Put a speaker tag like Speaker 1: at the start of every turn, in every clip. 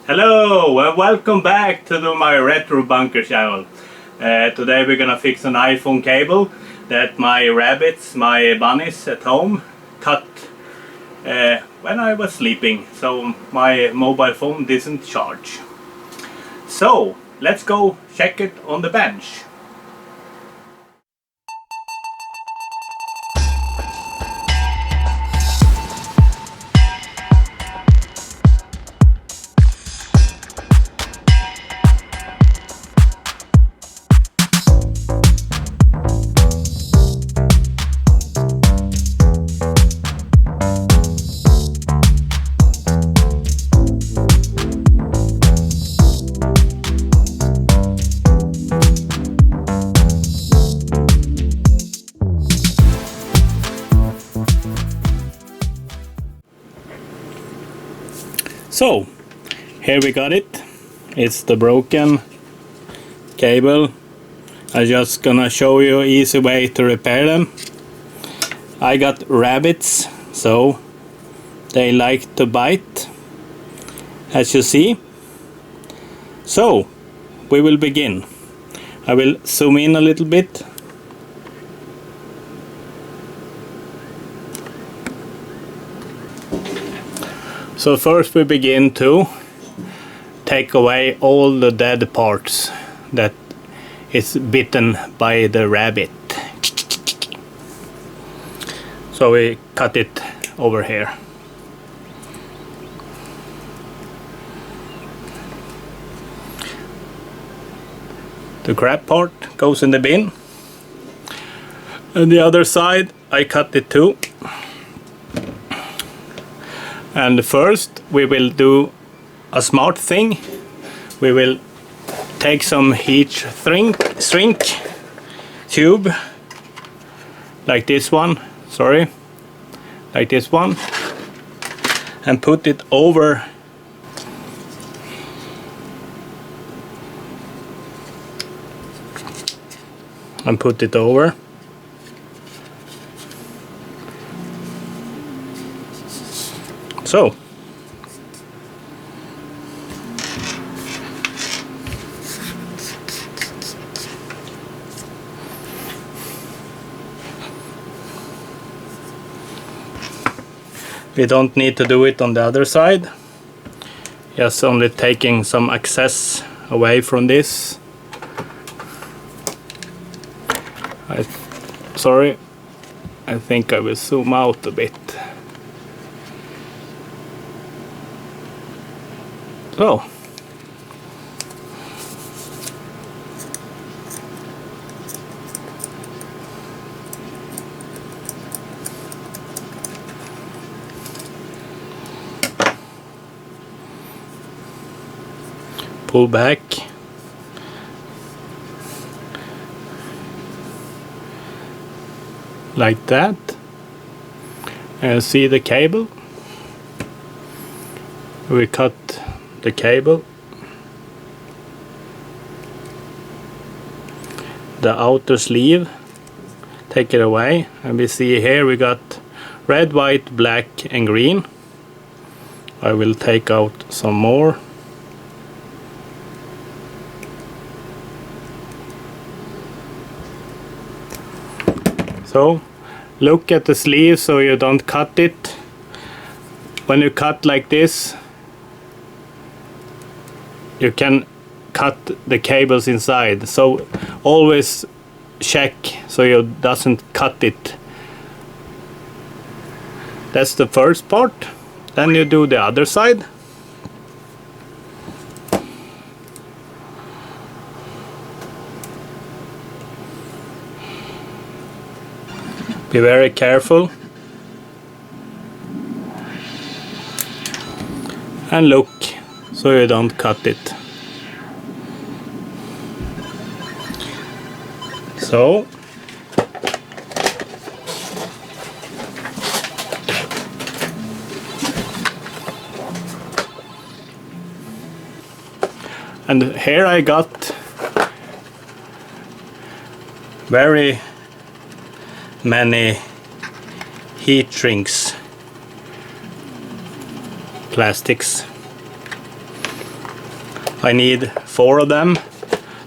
Speaker 1: Hello and welcome back to my Retro Bunker channel. Today we're gonna fix an iPhone cable that my rabbits, my bunnies at home cut when I was sleeping, so my mobile phone didn't charge. So let's go check it on the bench. So here we got it. It's the broken cable. I'm just gonna show you an easy way to repair them. I got rabbits, so they like to bite, as you see. So we will begin. I will zoom in a little bit. So first we begin to take away all the dead parts that is bitten by the rabbit. So we cut it over here. The crab part goes in the bin. And the other side I cut it too. And first we will do a smart thing. We will take some heat shrink tube like this one, like this one, and put it over so. We don't need to do it on the other side. Just only taking some excess away from this. Sorry, I think I will zoom out a bit. So. Pull back. Like that. And see the cable. We cut the cable, the outer sleeve, take it away, and we see here we got red, white, black and green. I will take out some more. So look at the sleeve so you don't cut it. When you cut like this, you can cut the cables inside, so always check so you doesn't cut it. That's the first part. Then you do the other side. Be very careful. And look so you don't cut it. So and here I got very many heat shrinks plastics. I need 4 of them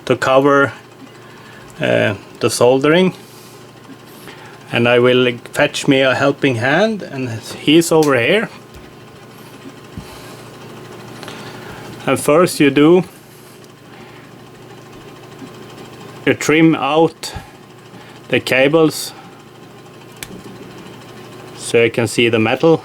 Speaker 1: to cover the soldering, and I will fetch me a helping hand, and he's over here. And first you trim out the cables so you can see the metal.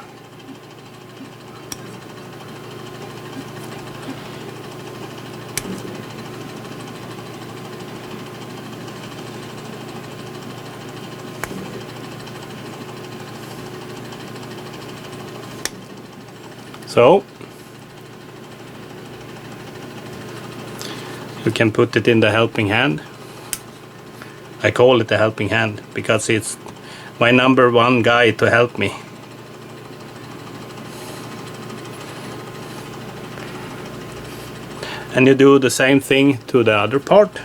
Speaker 1: So you can put it in the helping hand. I call it the helping hand because it's my #1 guy to help me. And you do the same thing to the other part.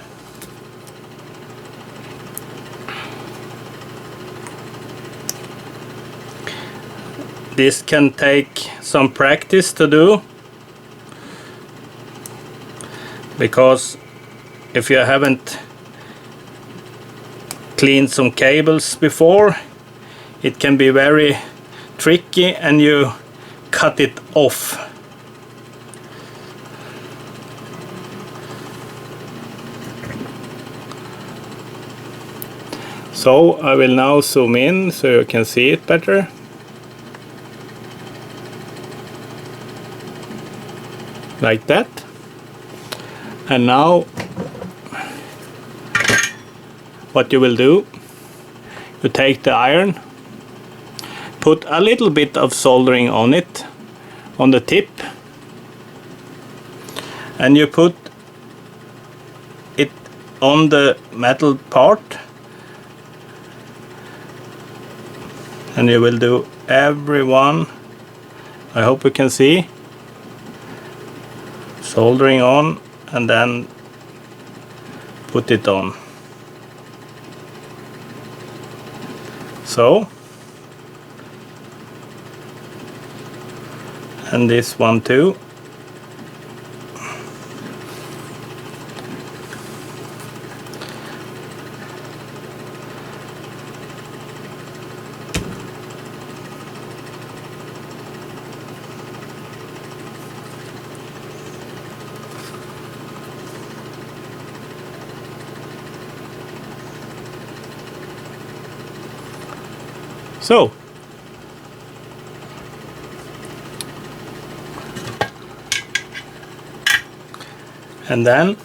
Speaker 1: This can take some practice to do, because if you haven't cleaned some cables before, it can be very tricky and you cut it off. So I will now zoom in so you can see it better. Like that. And now what you will do, you take the iron, put a little bit of soldering on it, on the tip, and you put it on the metal part, and you will do every one. I hope you can see. Soldering on, and then put it on. So, and this one too. So, and then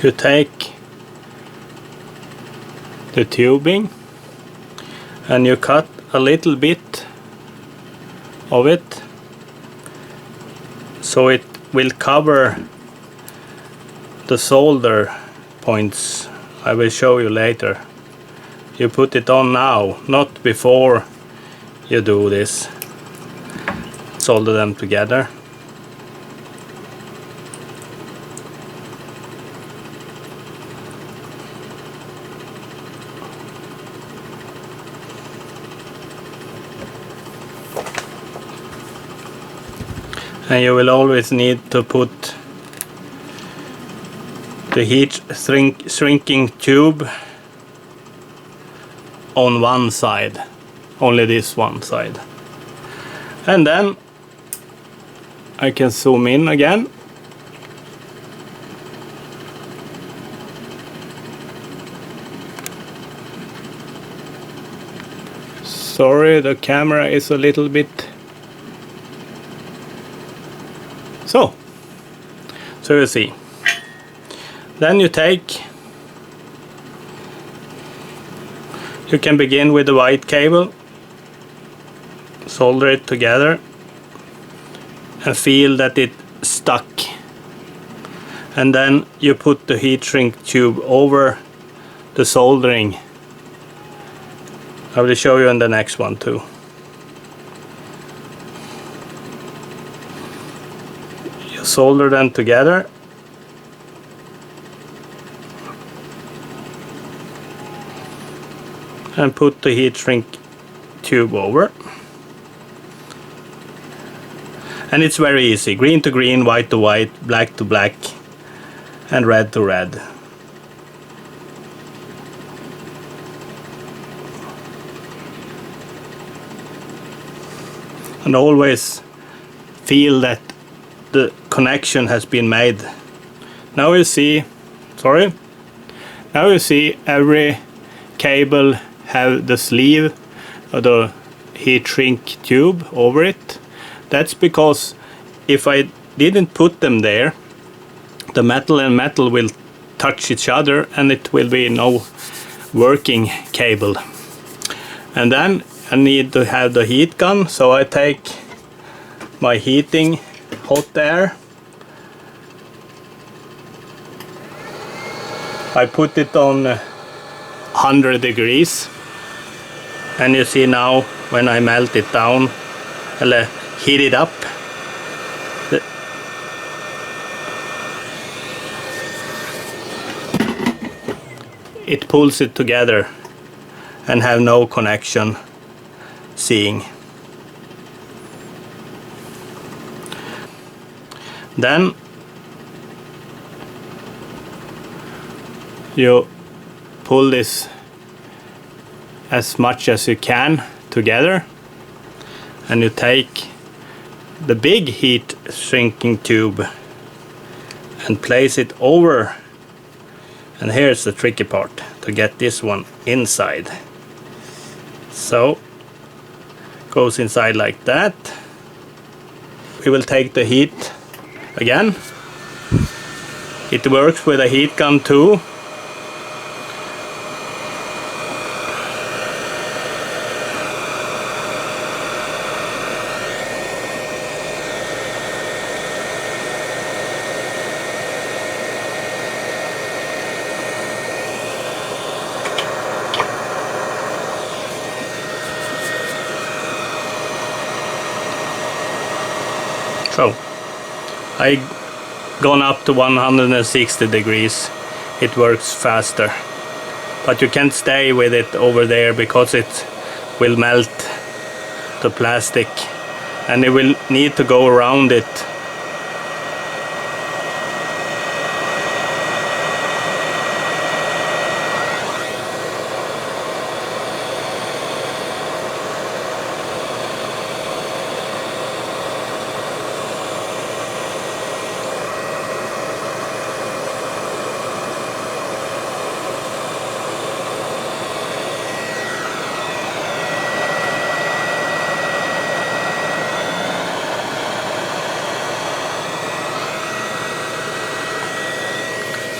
Speaker 1: you take the tubing and you cut a little bit of it so it will cover the solder points. I will show you later. You put it on now, not before you do this. Solder them together. And you will always need to put the heat shrinking tube on one side, only this one side. And then I can zoom in again. Sorry, the camera is a little bit so you see. Then you can begin with the white cable, solder it together and feel that it stuck, and then you put the heat shrink tube over the soldering. I will show you in the next one too. You solder them together. And put the heat shrink tube over. And it's very easy. Green to green, white to white, black to black, and red to red. And always feel that the connection has been made. Now you see, now you see every cable have the sleeve or the heat shrink tube over it. That's because if I didn't put them there, the metal and metal will touch each other and it will be no working cable. And then I need to have the heat gun, so I take my heating hot air, I put it on 100 degrees, and you see now when I melt it down, heat it up, it pulls it together and have no connection seeing. Then you pull this as much as you can together, and you take the big heat shrinking tube and place it over, and here's the tricky part, to get this one inside. So goes inside like that. We will take the heat again. It works with a heat gun too. So I gone up to 160 degrees. It works faster, but you can't stay with it over there because it will melt the plastic and you will need to go around it.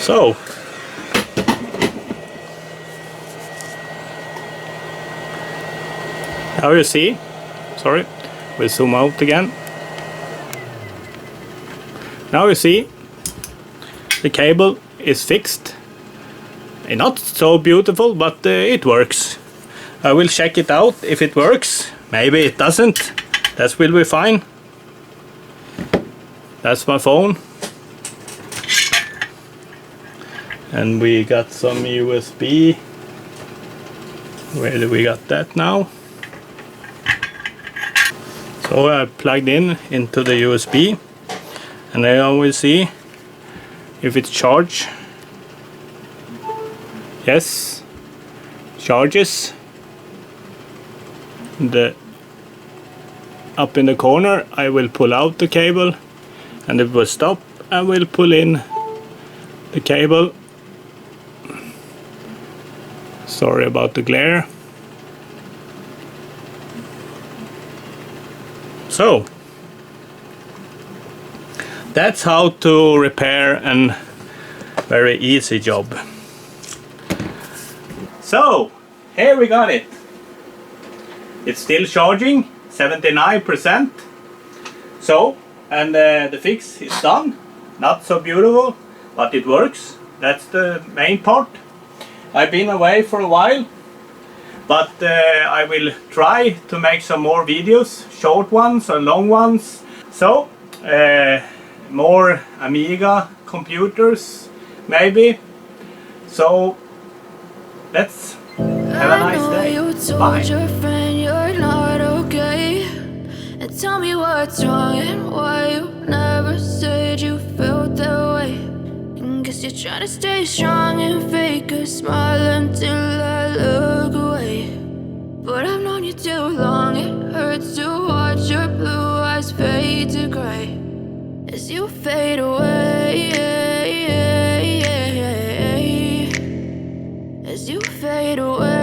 Speaker 1: So now you see, sorry, we'll zoom out again. Now you see the cable is fixed. Not so beautiful, but it works. I will check it out if it works. Maybe it doesn't. That will be fine. That's my phone. And we got some USB. Where do we got that now? So I plugged in into the USB, and I will see if it's charged. Yes, charges. Up in the corner I will pull out the cable, and it will stop. I will pull in the cable. Sorry about the glare. So that's how to repair a very easy job. So here we got it. It's still charging, 79%. So, and the fix is done. Not so beautiful, but it works. That's the main part. I've been away for a while, but I will try to make some more videos, short ones or long ones. So, more Amiga computers, maybe. So, let's have a nice day. Bye.
Speaker 2: Tell me what's wrong and why you never said you felt that way. And guess you're trying to stay strong and fake a smile until I look away. But I've known you too long, it hurts to watch your blue eyes fade to gray as you fade away, as you fade away.